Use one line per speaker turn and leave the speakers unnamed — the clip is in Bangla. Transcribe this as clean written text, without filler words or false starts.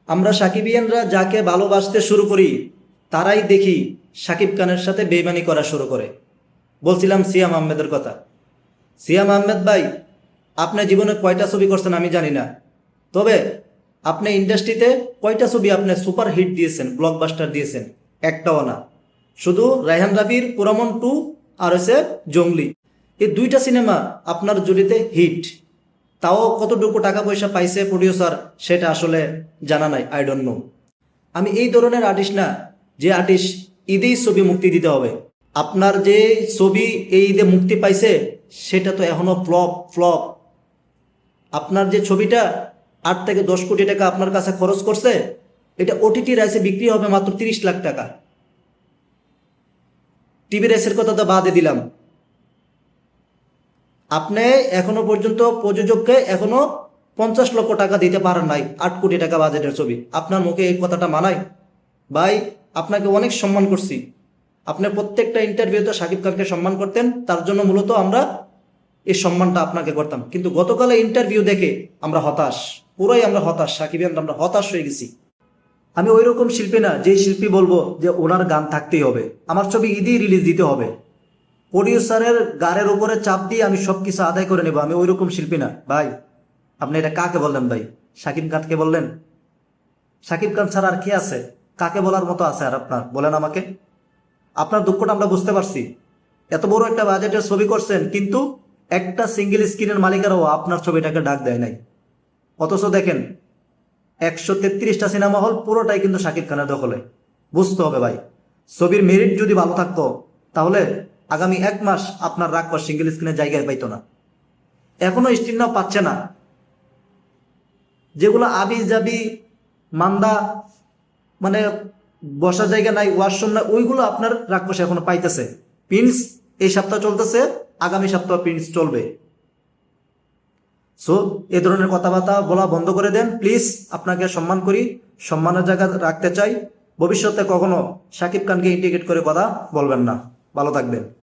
আমরা সাকিবিয়ানরা যাকে ভালোবাসতে শুরু করি তারাই দেখি সাকিব খানের সাথে বেইমানি করা শুরু করে। বলছিলাম সিয়াম আহমেদের কথা। সিয়াম আহমেদ ভাই, আপনি জীবনে কয়টা ছবি করছেন আমি জানি না, তবে আপনি ইন্ডাস্ট্রিতে কয়টা ছবি আপনি সুপার হিট দিয়েছেন, ব্লকবাস্টার দিয়েছেন? একটাও না। শুধু রায়হান রাফির পুরামন 2 আর হচ্ছে জঙ্গলি, এই দুইটা সিনেমা আপনার জুড়িতে হিট। তাও কতটুকু টাকা পয়সা পাইছে প্রডিউসার সেটা আসলে জানা নাই, আই ডোন্ট নো। আমি এই ধরনের আর্টিস্ট না যে আর্টিস্ট ঈদেই ছবি মুক্তি দিতে হবে। আপনার যে ছবি এই ঈদে মুক্তি পাইছে সেটা তো এখনো ফ্লপ ফ্লপ। আপনার যে ছবিটা 8 থেকে 10 কোটি টাকা আপনার কাছে খরচ করছে, এটা ওটিটি রাইসে বিক্রি হবে মাত্র 30 লাখ টাকা। টিভি রাইসের কথা তো বাদে দিলাম, আপনি এখনো পর্যন্ত প্রযোজককে এখনো 50 লক্ষ টাকা দিতে পারেন নাই 8 কোটি টাকা বাজেটের ছবি। আপনার মুখে এই কথাটা মানায়? ভাই, আপনাকে অনেক সম্মান করছি, আপনি প্রত্যেকটা ইন্টারভিউতে শাকিব খানকে সম্মান করতেন, তার জন্য মূলত আমরা এই সম্মানটা আপনাকে করতাম। কিন্তু গতকালে ইন্টারভিউ দেখে আমরা হতাশ, পুরাই আমরা হতাশ, সাকিবিয়ান আমরা হতাশ হয়ে গেছি। আমি ওই রকম শিল্পী না যে শিল্পী বলবো যে ওনার গান থাকতেই হবে, আমার ছবি ঈদেই রিলিজ দিতে হবে, প্রডিউসারের গাড়ের উপরে চাপ দিয়ে আমি সবকিছু আদায় করে নেব। আমি ওই রকম শিল্পী না ভাই। আপনি এটা কাকে বললেন ভাই? শাকিব খানকে বললেন? শাকিব খান ছাড়া আর কে আছে? কাকে বলার মতো আছে আর আপনার? বলেন আমাকে। আপনার দুঃখটা আমরা বুঝতে পারছি, এত বড় একটা বাজেটের ছবি করছেন কিন্তু একটা সিঙ্গেল স্ক্রিনের মালিকেরাও আপনার ছবিটাকে ডাক দেয় নাই। অথচ দেখেন 133টা সিনেমা হল পুরোটাই কিন্তু শাকিব খানের দখলে। বুঝতে হবে ভাই, ছবির মেরিট যদি ভালো থাকতো তাহলে আগামী 1 মাস আপনার রাগপার সিঙ্গেল স্ক্রিনের জায়গায় পাইতো না। এখনো স্ক্রিন নাও পাচ্ছে না, যেগুলো আবি জাবি মান্দা, মানে বসার জায়গা নাই, ওয়াশরুম নাই, ওইগুলো আপনার রাক্ষস এখনো পাইতেছে। প্রিন্স এই সপ্তাহ চলতেছে, আগামী সপ্তাহ প্রিন্স চলবে। সো এ ধরনের কথাবার্তা বলা বন্ধ করে দেন প্লিজ। আপনাকে সম্মান করি, সম্মানের জায়গা রাখতে চাই। ভবিষ্যতে কখনো শাকিব খানকে ইন্ডিকেট করে কথা বলবেন না। ভালো থাকবেন।